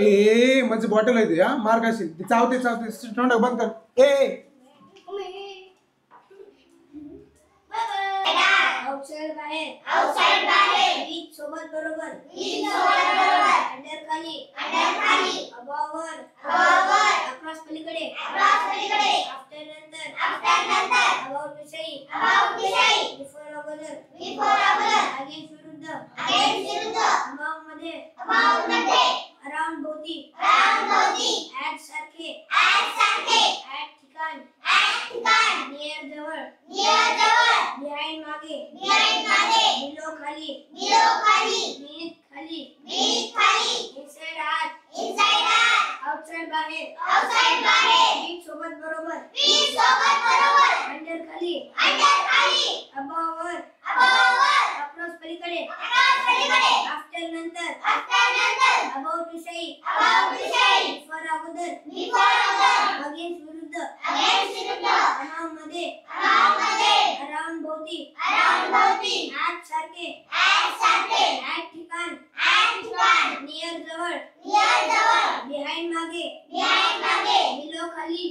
ए माझी बॉटल आहे ती, हा मार खाशील. ती चावते तोंड बंद कर. ए आउटसाइड बाहेर विथ सोबत बरोबर अंडर खाली अबोव वर अक्रॉस पलीकडे आफ्टर नंतर अबाउट विषयी बिफोर अगोदर अगेन्स्ट विरुद्ध अबाउट मध्ये अराउंड भोवती ऍट सारखे ऍट ठिकाण नियर जवळ बिहाइंड मागे बिलो खाली beneath खाली इनसाइड आत आउटसाइड बाहेर विथ सोबत बरोबर अंडर खाली अबोव वर अक्रॉस पलीकडे आफ्टर नंतर अबाउट विषयी बिफोर अगोदर अगेन्स्ट विरुद्ध अबाउट मध्ये अराउंड भोवती ऍट सारखे ऍट ठिकाण नियर जवळ बिहाइंड मागे बिलो खाली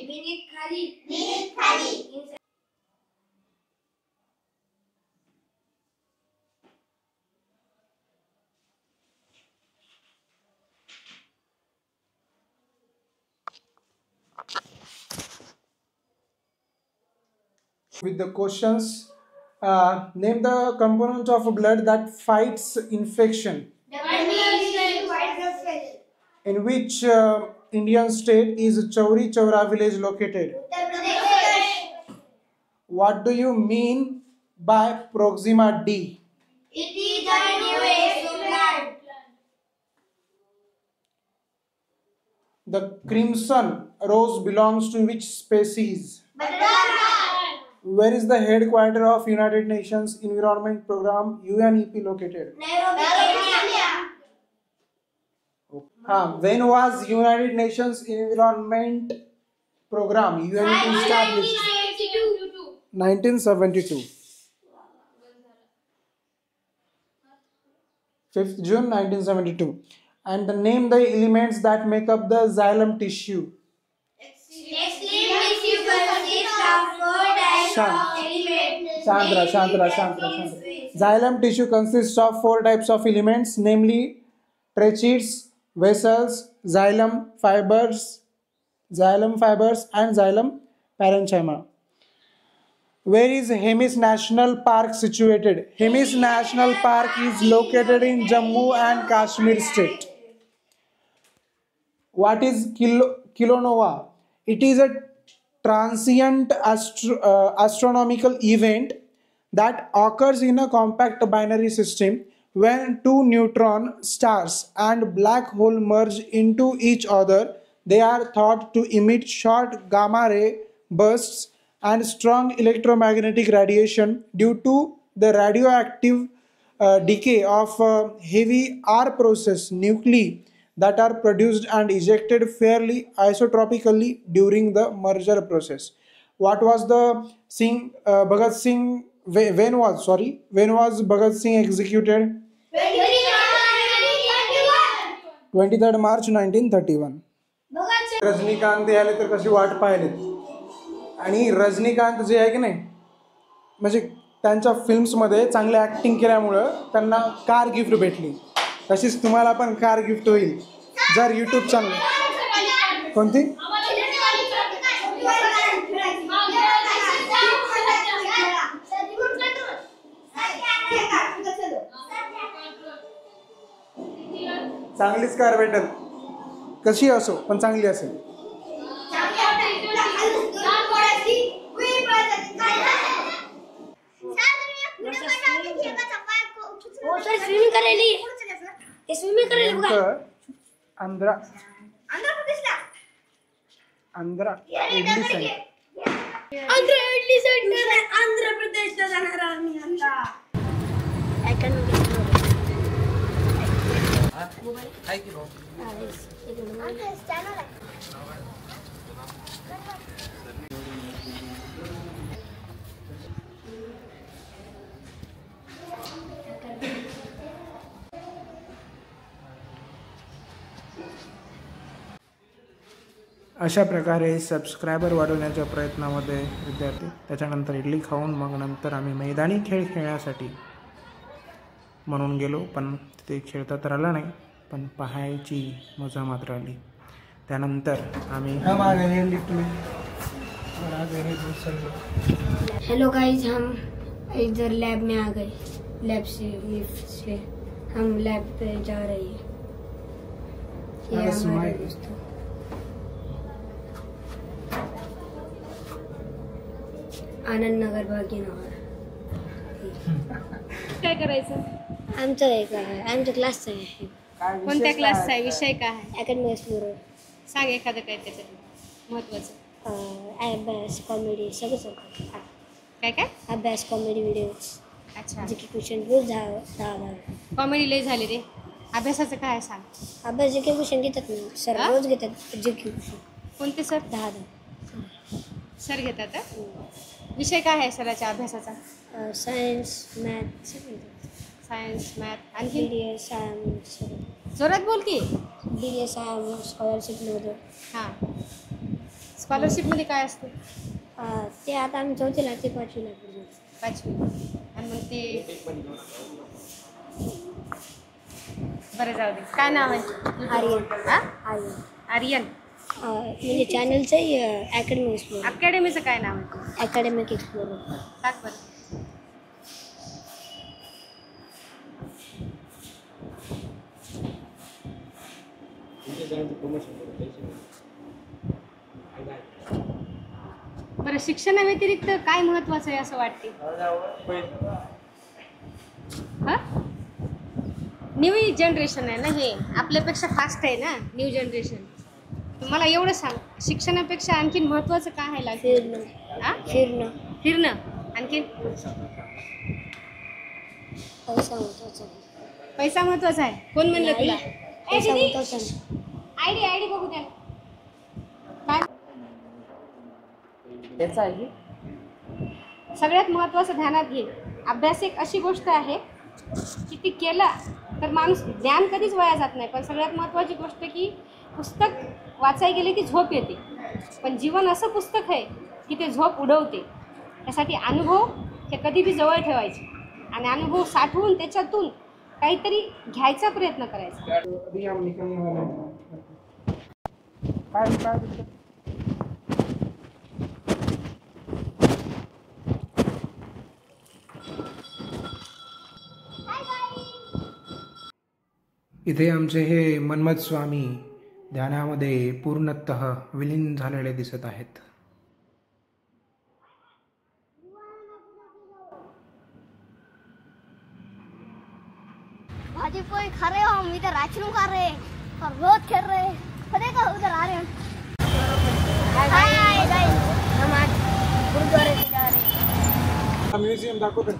beneath खाली inside with the questions. Name the component of blood that fights infection. In which Indian state is Chauri Chaura village located? What do you mean by Proxima D? It is a new age of blood. The crimson rose belongs to which species? Butterfly. Where is the headquarters of United Nations Environment Program UNEP located? Nairobi, Kenya. When was United Nations Environment Program UNEP established? 1972. 5th June 1972. And name the elements that make up the xylem tissue. Extreme tissue consists of 4 types of elements. Shantra. Xylem tissue consists of 4 types of elements, namely tracheids, vessels, xylem fibers, and xylem parenchyma. Where is Hemis National Park situated? Hemis National Park is located in Jammu and Kashmir state. What is kilonova? It is a transient astronomical event that occurs in a compact binary system when 2 neutron stars and black hole merge into each other. They are thought to emit short gamma ray bursts and strong electromagnetic radiation due to the radioactive decay of heavy R process nuclei that are produced and ejected fairly isotropically during the merger process. What was the Bhagat Singh? When was Bhagat Singh executed? 23rd March 1931. Rajinikanth यायला तर कशी वाट पाहिलेत आणि रजनीकांत जे आहे की नाही म्हणजे त्यांच्या फिल्म्समध्ये चांगले ॲक्टिंग केल्यामुळं त्यांना कार गिफ्ट भेटली. तशीच तुम्हाला पण कार गिफ्ट होईल जर यूट्यूब चॅनल कोणती चांगलीच कार भेटेल कशी असो पण चांगली असेल. आंध्रा इडली सेंटर आंध्र प्रदेशला जाणार आम्ही आता. हाय की भाऊ अशा प्रकारे सबस्क्रायबर वाढवण्याच्या प्रयत्नामध्ये विद्यार्थी त्याच्यानंतर इडली खाऊन मग नंतर आम्ही मैदानी खेळ खेळण्यासाठी म्हणून गेलो, पण ते खेळता तर आला नाही, पण पाहायची मजा मात्र आली. त्यानंतर आम्ही हेलो गाइस, हम इधर लैब में आ गए. लैब से लिफ्ट से हम लैब पे जा रहे हैं. ये हमारे दोस्तों. आनंद नगर, भाग्यनगर. काय करायचं? आमचं एक आहे, आमच्या क्लासचं आहे. कोणत्या क्लासचा आहे? विषय काय आहे? Academy explorer. सांग एखादं काय त्याच्यात महत्वाचं. अभ्यास, कॉमेडी सगळं सगळं. काय काय? अभ्यास, कॉमेडी व्हिडिओज. अच्छा, जे की क्वेश्चन रोज दहा कॉमेडी लय झाली रे. अभ्यासाचं काय आहे सांग. अभ्यास जे की क्वेश्चन घेतात ना सर, हा? रोज घेतात. जे की क्वेश्चन कोणते सर? 10 सर घेतात हं? विषय काय आहे सराच्या अभ्यासाचा? सायन्स, मॅथ सगळं. सायन्स, मॅथ, आणखी BDS, सगळं. जोरात बोल की. BDS स्कॉलरशिपमध्ये. हां, स्कॉलरशिपमध्ये काय असते? ते आता आम्ही चौथीला, ते पाचवीला पुढे. 5वी. आणि मग ते बरं जाऊ दे. काय नाव आहे? आर्यन. हां, आर्यन आर्यन. म्हणजे चॅनलचंही अकॅडमी एक्सप्लोरर. अकॅडमीचं काय नाव आहे? Academic explorer. टाक बरं. बरं, शिक्षणाव्यतिरिक्त काय महत्वाचं आहे असं वाटते? हा, न्यू जनरेशन आहे ना हे, आपल्यापेक्षा फास्ट आहे ना न्यू जनरेशन. मला एवढं सांग, शिक्षणापेक्षा आणखीन महत्वाचं काय आहे लागेल? फिरणं. हा, फिरणं. आणखीन पैसा महत्वाचा. पैसा महत्वाचा आहे. कोण म्हणलं तुला? पैसा महत्वाचा. आयडी बघू द्या. काय त्याचा आहे? सगळ्यात महत्त्वाचं ध्यानात घे, अभ्यास एक अशी गोष्ट आहे की ती केला तर माणूस ज्ञान कधीच वाया जात नाही. पण सगळ्यात महत्त्वाची गोष्ट की पुस्तक वाचायला गेले की झोप येते, पण जीवन असं पुस्तक आहे की ते झोप उडवते. त्यासाठी अनुभव हे कधी बी जवळ ठेवायचे आणि अनुभव साठवून त्याच्यातून काहीतरी घ्यायचा प्रयत्न करायचा. इथे आमचे हे मन्मथ स्वामी ध्यानामध्ये पूर्णतः विलीन झालेले दिसत आहेत. भाजी पोई खा रहे हो, हम इधर आइसक्रीम खा रहे हैं और रोज खेल रहे हैं. देखो उधर आ रहे हैं. हाय गाइस, हम आज गुरुद्वारे से जा रहे हैं. म्युझियम दाखवतो का?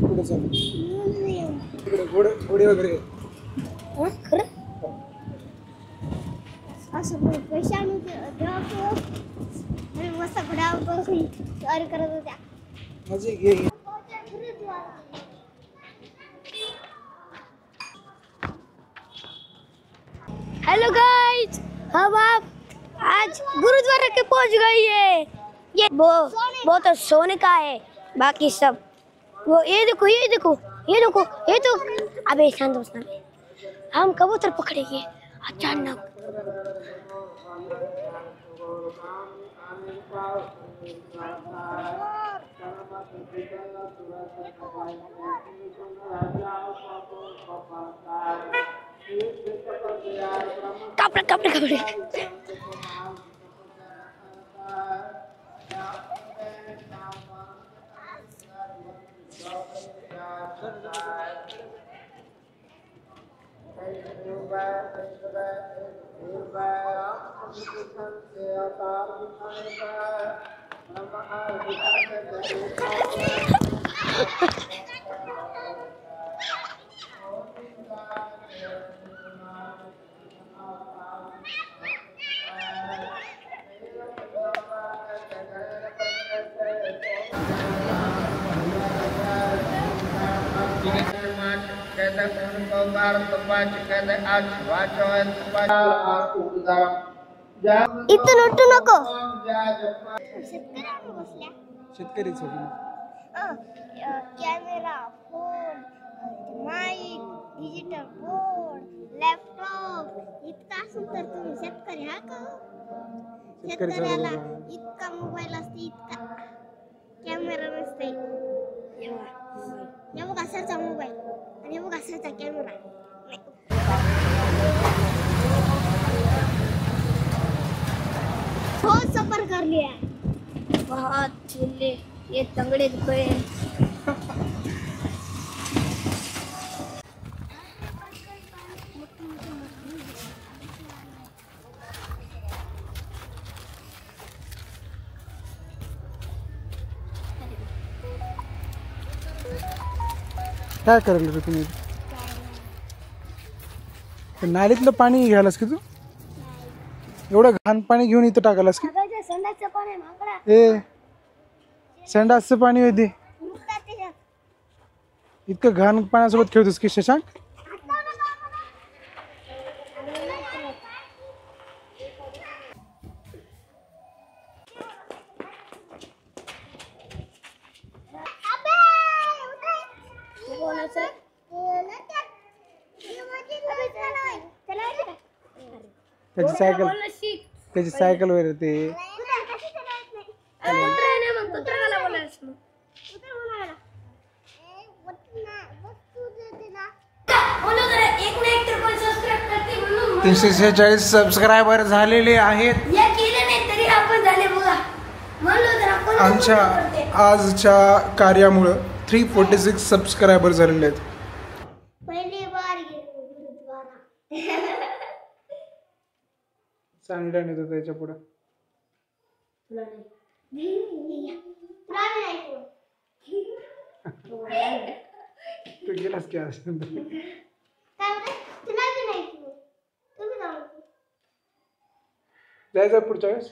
पुढे चल. म्युझियम. तिकडे घोडे वगैरे. खरं असं पैसे आणून देवाको आणि मस्त घड्यावर बसून तयारी करत होत्या. मजे घे. हेलो गाइस, हम आप आज गुरुद्वारे के पहुंच गए हैं. ये वो तो सोने का है, बाकी सब वो ये देखो ये देखो ये देखो ये तो. अबे शांत बसना. हम कबूतर पकड़ेंगे अचानक. कपड़े कपड़े कपड़े. इथून उठू नको. शेतकरीच camera, phone, mic, digital board, laptop इतका असून तर तुम्ही शेतकरी हा का? शेतकऱ्याला इतका मोबाईल असते, इतका कॅमेरा नसते. हे बघ असाचा मोबाईल आणि हे बघ असाचा कॅमेरा. बहुत सफर कर लिया, बहुत झेले ये तंगड़े दुखे. काय करायला रे तुम्ही? नालीतलं पाणी घ्यायलास की तू? एवढं घाण पाणी घेऊन इथं टाकायलास की? संडासचं पाणी मागडा ए संडासचं पाणी होते. इतकं घाण पाण्यासोबत खेळतोस की शशांक? त्याची सायकल वगैरे ते $346 सबस्क्रायबर झालेले आहेत आमच्या आजच्या कार्यामुळं. 346 सबस्क्रायबर झालेले आहेत. पहिली बार गेलो गुरुद्वारा. चांगलं नाही तर त्याच्या पुढं तू गेलास की आज जायचं पुढच्या वेळेस.